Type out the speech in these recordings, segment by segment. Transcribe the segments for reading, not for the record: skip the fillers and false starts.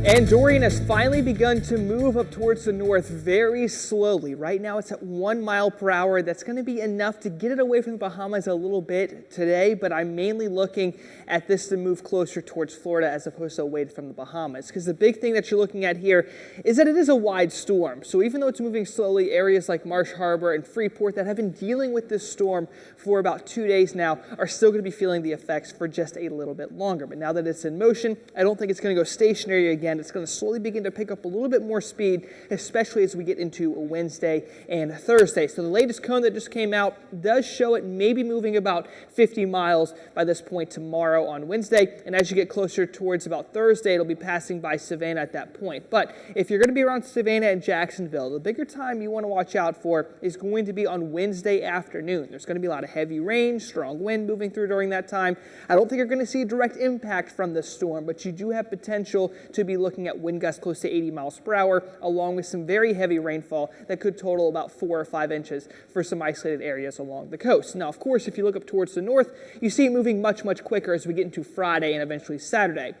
And Dorian has finally begun to move up towards the north very slowly. Right now it's at 1 mile per hour. That's going to be enough to get it away from the Bahamas a little bit today, but I'm mainly looking at this to move closer towards Florida as opposed to away from the Bahamas. Because the big thing that you're looking at here is that it is a wide storm. So even though it's moving slowly, areas like Marsh Harbor and Freeport that have been dealing with this storm for about 2 days now are still going to be feeling the effects for just a little bit longer. But now that it's in motion, I don't think it's going to go stationary again. It's going to slowly begin to pick up a little bit more speed, especially as we get into Wednesday and Thursday. So the latest cone that just came out does show it maybe moving about 50 miles by this point tomorrow on Wednesday. And as you get closer towards about Thursday, it'll be passing by Savannah at that point. But if you're going to be around Savannah and Jacksonville, the bigger time you want to watch out for is going to be on Wednesday afternoon. There's going to be a lot of heavy rain, strong wind moving through during that time. I don't think you're going to see a direct impact from this storm, but you do have potential to be looking at wind gusts close to 80 miles per hour, along with some very heavy rainfall that could total about 4 or 5 inches for some isolated areas along the coast. Now, of course, if you look up towards the north, you see it moving much, much quicker as we get into Friday and eventually Saturday.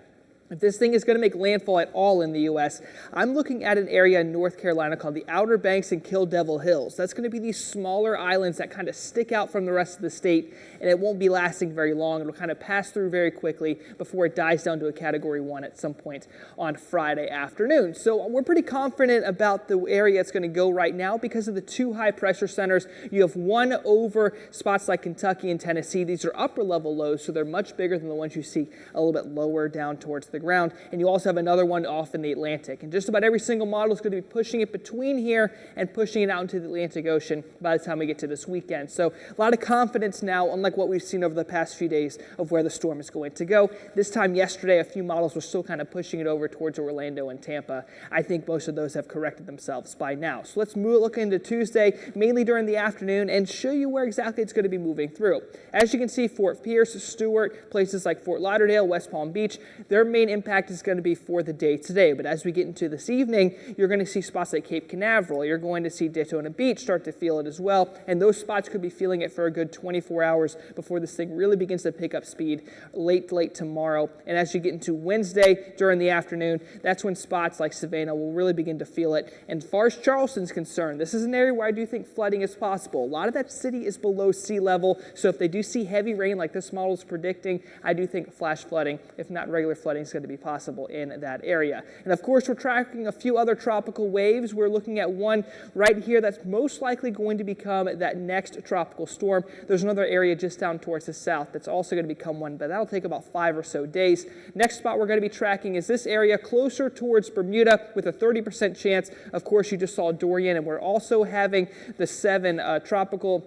If this thing is going to make landfall at all in the U.S., I'm looking at an area in North Carolina called the Outer Banks and Kill Devil Hills. That's going to be these smaller islands that kind of stick out from the rest of the state, and it won't be lasting very long. It'll kind of pass through very quickly before it dies down to a Category 1 at some point on Friday afternoon. So we're pretty confident about the area it's going to go right now because of the 2 high-pressure centers. You have one over spots like Kentucky and Tennessee. These are upper-level lows, so they're much bigger than the ones you see a little bit lower down towards the ground, and you also have another one off in the Atlantic. And just about every single model is going to be pushing it between here and pushing it out into the Atlantic Ocean by the time we get to this weekend. So a lot of confidence now, unlike what we've seen over the past few days of where the storm is going to go. This time yesterday, a few models were still kind of pushing it over towards Orlando and Tampa. I think most of those have corrected themselves by now. So let's look into Tuesday, mainly during the afternoon, and show you where exactly it's going to be moving through. As you can see, Fort Pierce, Stewart, places like Fort Lauderdale, West Palm Beach, their main impact is going to be for the day today. But as we get into this evening, you're going to see spots like Cape Canaveral. You're going to see Daytona Beach start to feel it as well. And those spots could be feeling it for a good 24 hours before this thing really begins to pick up speed late tomorrow. And as you get into Wednesday during the afternoon, that's when spots like Savannah will really begin to feel it. And as far as Charleston's concerned, this is an area where I do think flooding is possible. A lot of that city is below sea level. So if they do see heavy rain like this model is predicting, I do think flash flooding, if not regular flooding, is going to be possible in that area. And of course, we're tracking a few other tropical waves. We're looking at one right here that's most likely going to become that next tropical storm. There's another area just down towards the south that's also going to become one, but that'll take about 5 or so days. Next spot we're going to be tracking is this area closer towards Bermuda with a 30% chance. Of course, you just saw Dorian, and we're also having the 7 tropical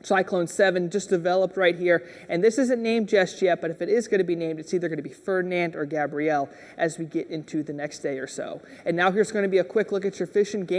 Cyclone 7 just developed right here, and this isn't named just yet, but if it is going to be named, it's either going to be Ferdinand or Gabrielle as we get into the next day or so. And now here's going to be a quick look at your fish and game